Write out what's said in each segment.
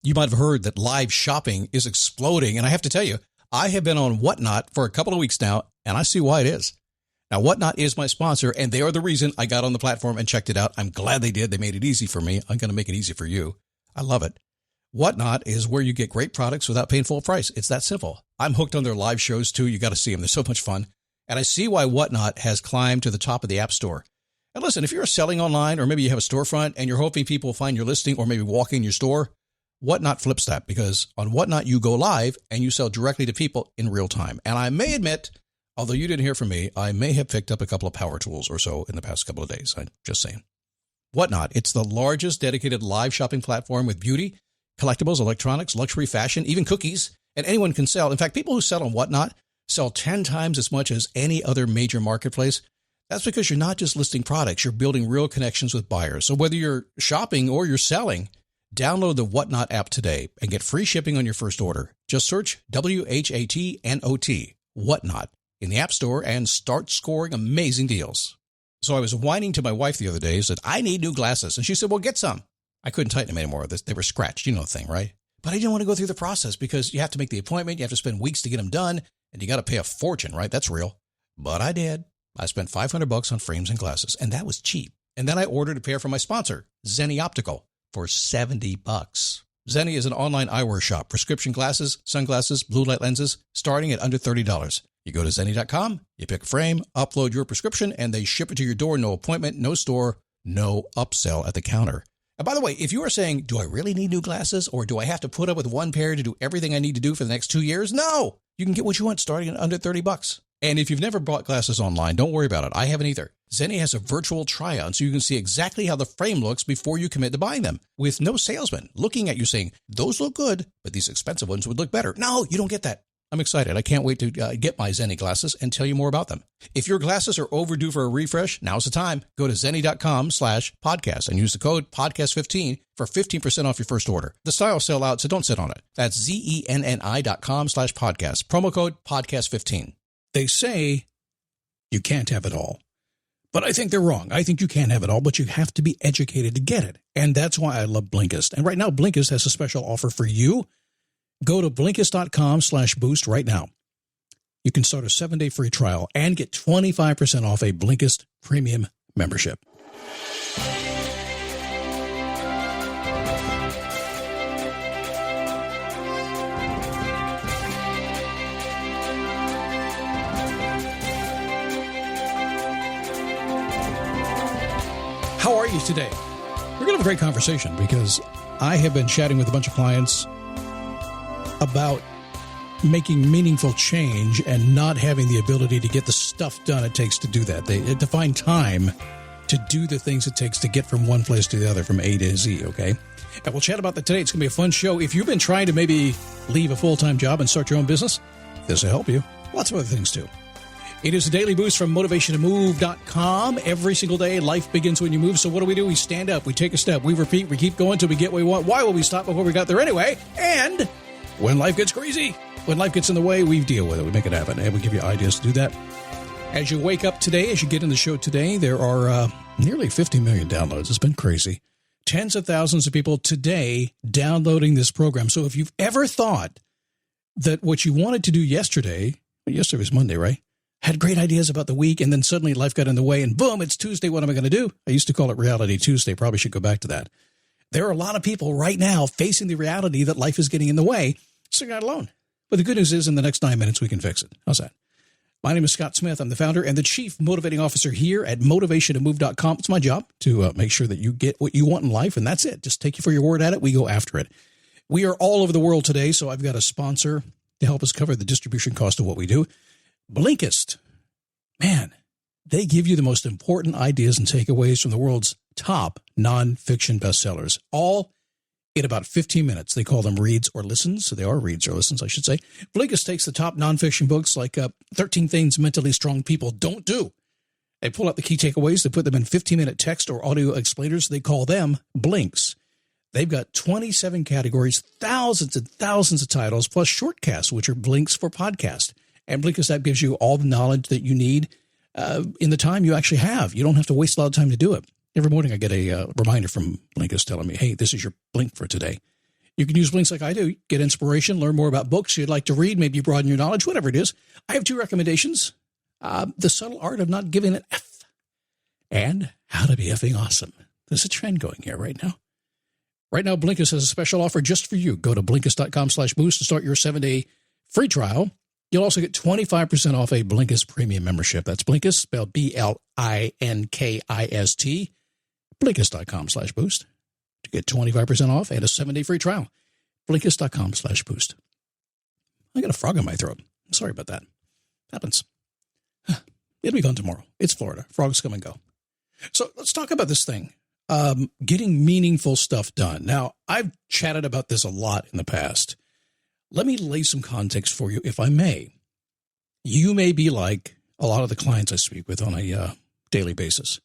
You might have heard that live shopping is exploding. And I have to tell you, I have been on Whatnot for a couple of weeks now, and I see why it is. Now, Whatnot is my sponsor, and they are the reason I got on the platform and checked it out. I'm glad they did. They made it easy for me. I'm going to make it easy for you. I love it. Whatnot is where you get great products without paying full price. It's that simple. I'm hooked on their live shows, too. You got to see them. They're so much fun. And I see why Whatnot has climbed to the top of the App Store. And listen, if you're selling online, or maybe you have a storefront and you're hoping people will find your listing or maybe walk in your store, Whatnot flips that, because on Whatnot, you go live and you sell directly to people in real time. And I may admit, although you didn't hear from me, I may have picked up a couple of power tools or so in the past couple of days. I'm just saying. Whatnot, it's the largest dedicated live shopping platform with beauty, collectibles, electronics, luxury, fashion, even cookies, and anyone can sell. In fact, people who sell on Whatnot sell 10 times as much as any other major marketplace. That's because you're not just listing products, you're building real connections with buyers. So whether you're shopping or you're selling, download the Whatnot app today and get free shipping on your first order. Just search WHATNOT, Whatnot, in the App Store and start scoring amazing deals. So I was whining to my wife the other day, said, I need new glasses. And she said, well, get some. I couldn't tighten them anymore. They were scratched. You know the thing, right? But I didn't want to go through the process because you have to make the appointment. You have to spend weeks to get them done. And you got to pay a fortune, right? That's real. But I did. I spent $500 on frames and glasses, and that was cheap. And then I ordered a pair from my sponsor, Zenni Optical, for $70. Zenni is an online eyewear shop, prescription glasses, sunglasses, blue light lenses, starting at under $30. You go to Zenni.com, you pick a frame, upload your prescription, and they ship it to your door. No appointment, no store, no upsell at the counter. And by the way, if you are saying, do I really need new glasses, or do I have to put up with one pair to do everything I need to do for the next 2 years? No, you can get what you want starting at under $30. And if you've never bought glasses online, don't worry about it. I haven't either. Zenni has a virtual try-on so you can see exactly how the frame looks before you commit to buying them, with no salesman looking at you saying, those look good, but these expensive ones would look better. No, you don't get that. I'm excited. I can't wait to get my Zenni glasses and tell you more about them. If your glasses are overdue for a refresh, now's the time. Go to Zenni.com/podcast and use the code podcast15 for 15% off your first order. The styles sell out, so don't sit on it. That's Zenni.com/podcast. Promo code podcast15. They say you can't have it all, but I think they're wrong. I think you can have it all, but you have to be educated to get it. And that's why I love Blinkist. And right now, Blinkist has a special offer for you. Go to Blinkist.com/boost right now. You can start a 7-day free trial and get 25% off a Blinkist premium membership. How are you today? We're going to have a great conversation because I have been chatting with a bunch of clients about making meaningful change and not having the ability to get the stuff done it takes to do that. They have to find time to do the things it takes to get from one place to the other, from A to Z, okay? And we'll chat about that today. It's going to be a fun show. If you've been trying to maybe leave a full-time job and start your own business, this will help you. Lots of other things, too. It is a daily boost from motivationtomove.com. Every single day, life begins when you move. So what do? We stand up, we take a step, we repeat, we keep going until we get what we want. Why will we stop before we got there anyway? And when life gets crazy, when life gets in the way, we deal with it. We make it happen, and we give you ideas to do that. As you wake up today, as you get in the show today, there are nearly 50 million downloads. It's been crazy. Tens of thousands of people today downloading this program. So if you've ever thought that what you wanted to do yesterday was Monday, right? Had great ideas about the week, and then suddenly life got in the way, and boom, it's Tuesday. What am I going to do? I used to call it Reality Tuesday. Probably should go back to that. There are a lot of people right now facing the reality that life is getting in the way, so you're not alone. But the good news is in the next 9 minutes, we can fix it. How's that? My name is Scott Smith. I'm the founder and the chief motivating officer here at motivationtomove.com. It's my job to make sure that you get what you want in life, and that's it. Just take you for your word at it. We go after it. We are all over the world today, so I've got a sponsor to help us cover the distribution cost of what we do. Blinkist. Man, they give you the most important ideas and takeaways from the world's top nonfiction bestsellers, all in about 15 minutes. They call them reads or listens. So they are reads or listens, I should say. Blinkist takes the top nonfiction books like 13 Things Mentally Strong People Don't Do. They pull out the key takeaways. They put them in 15-minute text or audio explainers. They call them Blinks. They've got 27 categories, thousands and thousands of titles, plus shortcasts, which are Blinks for podcast. And Blinkist app gives you all the knowledge that you need in the time you actually have. You don't have to waste a lot of time to do it. Every morning I get a reminder from Blinkist telling me, hey, this is your blink for today. You can use Blinks like I do, get inspiration, learn more about books you'd like to read, maybe broaden your knowledge, whatever it is. I have 2 recommendations. The Subtle Art of Not Giving an F and How to Be Effing Awesome. There's a trend going here right now. Right now, Blinkist has a special offer just for you. Go to Blinkist.com/boost to start your 7-day free trial. You'll also get 25% off a Blinkist premium membership. That's Blinkist, spelled Blinkist, Blinkist.com/boost to get 25% off and a 7-day free trial. Blinkist.com/boost. I got a frog in my throat. I'm sorry about that. Happens. It'll be gone tomorrow. It's Florida. Frogs come and go. So let's talk about this thing. Getting meaningful stuff done. Now, I've chatted about this a lot in the past. Let me lay some context for you, if I may. You may be like a lot of the clients I speak with on a daily basis.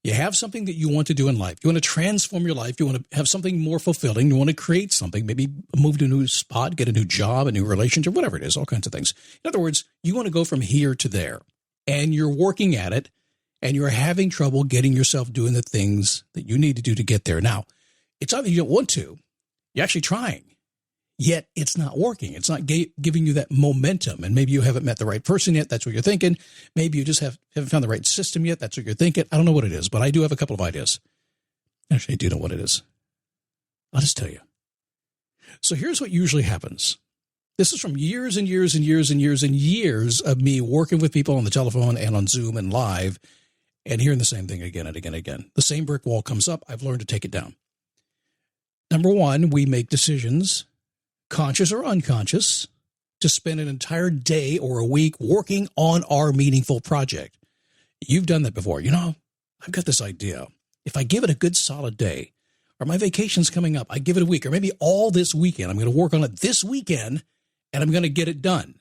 You have something that you want to do in life. You want to transform your life. You want to have something more fulfilling. You want to create something, maybe move to a new spot, get a new job, a new relationship, whatever it is, all kinds of things. In other words, you want to go from here to there, and you're working at it, and you're having trouble getting yourself doing the things that you need to do to get there. Now, it's not that you don't want to. You're actually trying, yet it's not working. It's not giving you that momentum, and maybe you haven't met the right person yet. That's what you're thinking. Maybe you just haven't found the right system yet. That's what you're thinking. I don't know what it is, but I do have a couple of ideas. Actually, I do know what it is. I'll just tell you. So here's what usually happens. This is from years and years and years and years and years of me working with people on the telephone and on Zoom and live and hearing the same thing again and again and again. The same brick wall comes up. I've learned to take it down. Number one, we make decisions, conscious or unconscious, to spend an entire day or a week working on our meaningful project. You've done that before. You know, I've got this idea. If I give it a good solid day, or my vacation's coming up, I give it a week, or maybe all this weekend, I'm going to work on it this weekend, and I'm going to get it done.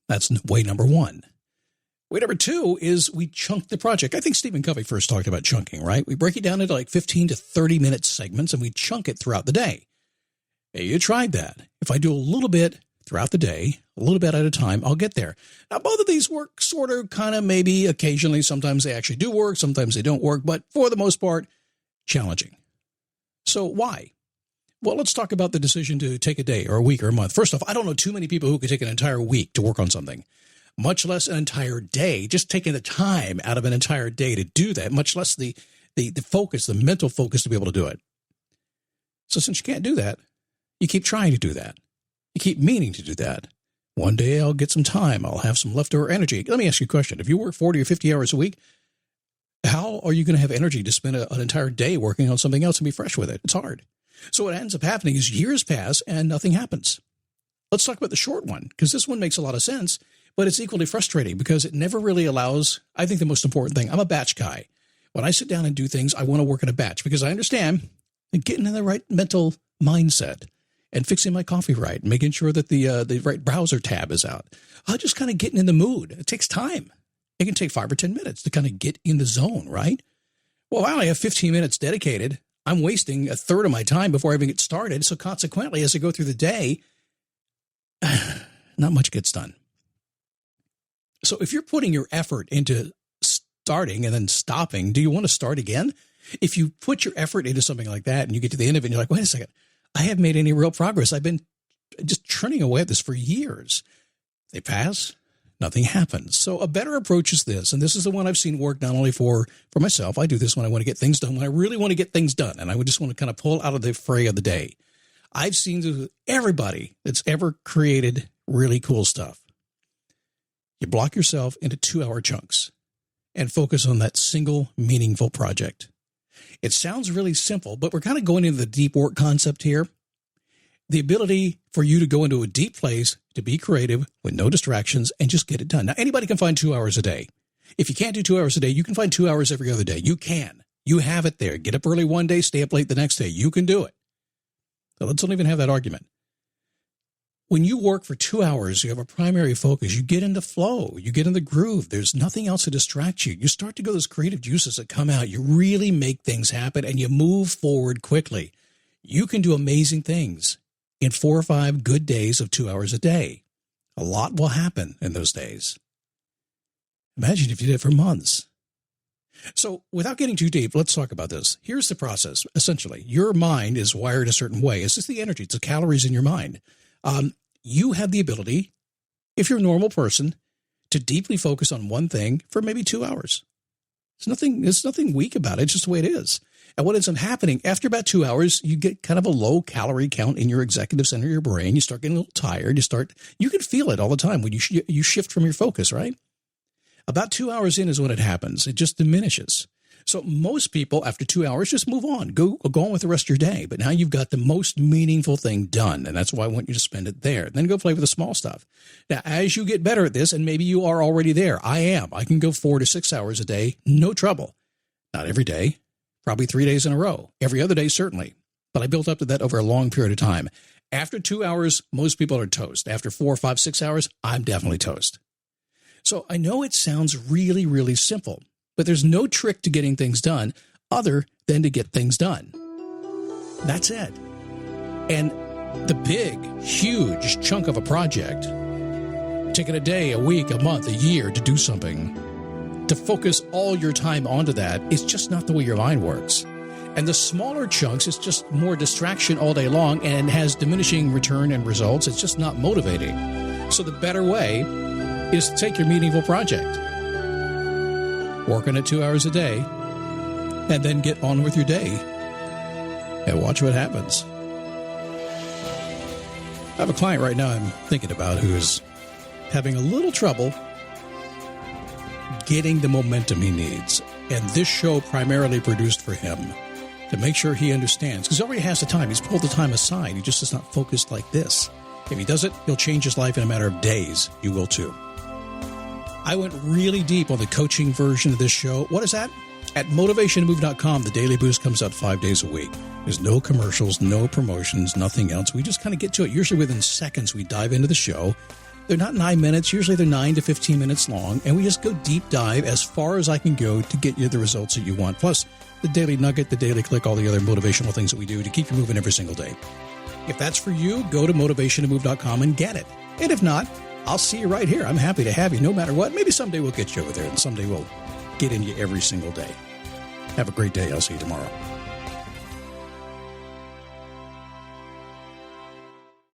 That's way number one. Way number two is we chunk the project. I think Stephen Covey first talked about chunking, right? We break it down into like 15 to 30-minute segments, and we chunk it throughout the day. Hey, you tried that. If I do a little bit throughout the day, a little bit at a time, I'll get there. Now, both of these work sort of, kind of, maybe occasionally. Sometimes they actually do work. Sometimes they don't work. But for the most part, challenging. So why? Well, let's talk about the decision to take a day or a week or a month. First off, I don't know too many people who could take an entire week to work on something, much less an entire day, just taking the time out of an entire day to do that, much less the focus, the mental focus to be able to do it. So since you can't do that, you keep trying to do that. You keep meaning to do that. One day I'll get some time. I'll have some leftover energy. Let me ask you a question. If you work 40 or 50 hours a week, how are you going to have energy to spend an entire day working on something else and be fresh with it? It's hard. So what ends up happening is years pass and nothing happens. Let's talk about the short one, because this one makes a lot of sense, but it's equally frustrating because it never really allows, I think the most important thing, I'm a batch guy. When I sit down and do things, I want to work in a batch because I understand getting in the right mental mindset and fixing my coffee right, making sure that the right browser tab is out. Just kind of getting in the mood. It takes time. It can take 5 or 10 minutes to kind of get in the zone, right? Well, I only have 15 minutes dedicated. I'm wasting a third of my time before I even get started. So consequently, as I go through the day, not much gets done. So if you're putting your effort into starting and then stopping, do you want to start again? If you put your effort into something like that and you get to the end of it and you're like, wait a second, I haven't made any real progress. I've been just churning away at this for years. They pass, nothing happens. So a better approach is this, and this is the one I've seen work not only for myself. I do this when I want to get things done, when I really want to get things done, and I would just want to kind of pull out of the fray of the day. I've seen everybody that's ever created really cool stuff. You block yourself into 2-hour chunks and focus on that single meaningful project. It sounds really simple, but we're kind of going into the deep work concept here. The ability for you to go into a deep place, to be creative with no distractions and just get it done. Now, anybody can find 2 hours a day. If you can't do 2 hours a day, you can find 2 hours every other day. You can. You have it there. Get up early one day, stay up late the next day. You can do it. So let's not even have that argument. When you work for 2 hours, you have a primary focus. You get into flow. You get in the groove. There's nothing else to distract you. You start to go those creative juices that come out. You really make things happen, and you move forward quickly. You can do amazing things in 4 or 5 good days of 2 hours a day. A lot will happen in those days. Imagine if you did it for months. So without getting too deep, let's talk about this. Here's the process. Essentially, your mind is wired a certain way. It's just the energy. It's the calories in your mind. You have the ability, if you're a normal person, to deeply focus on one thing for maybe 2 hours. There's nothing weak about it. It's just the way it is. And what ends up happening, after about 2 hours, you get kind of a low calorie count in your executive center of your brain. You start getting a little tired. You can feel it all the time when you shift from your focus, right? About 2 hours in is when it happens. It just diminishes. So most people, after 2 hours, just move on. Go on with the rest of your day. But now you've got the most meaningful thing done, and that's why I want you to spend it there. Then go play with the small stuff. Now, as you get better at this, and maybe you are already there, I can go 4 to 6 hours a day, no trouble. Not every day, probably 3 days in a row. Every other day, certainly. But I built up to that over a long period of time. After 2 hours, most people are toast. After 4, 5, 6 hours, I'm definitely toast. So I know it sounds really, really simple, but there's no trick to getting things done other than to get things done. That's it. And the big, huge chunk of a project, taking a day, a week, a month, a year to do something, to focus all your time onto that, is just not the way your mind works. And the smaller chunks, it's just more distraction all day long and has diminishing return and results. It's just not motivating. So the better way is to take your meaningful project, work on it 2 hours a day, and then get on with your day and watch what happens. I have a client right now I'm thinking about who is having a little trouble getting the momentum he needs. And this show primarily produced for him to make sure he understands, because he already has the time. He's pulled the time aside. He just is not focused like this. If he does it, he'll change his life in a matter of days. You will too. I went really deep on the coaching version of this show. What is that? At motivationtomove.com, the Daily Boost comes out 5 days a week. There's no commercials, no promotions, nothing else. We just kind of get to it. Usually within seconds, we dive into the show. They're not 9 minutes. Usually they're 9 to 15 minutes long. And we just go deep dive as far as I can go to get you the results that you want. Plus, the Daily Nugget, the Daily Click, all the other motivational things that we do to keep you moving every single day. If that's for you, go to motivationtomove.com and get it. And if not, I'll see you right here. I'm happy to have you no matter what. Maybe someday we'll get you over there, and someday we'll get in you every single day. Have a great day. I'll see you tomorrow.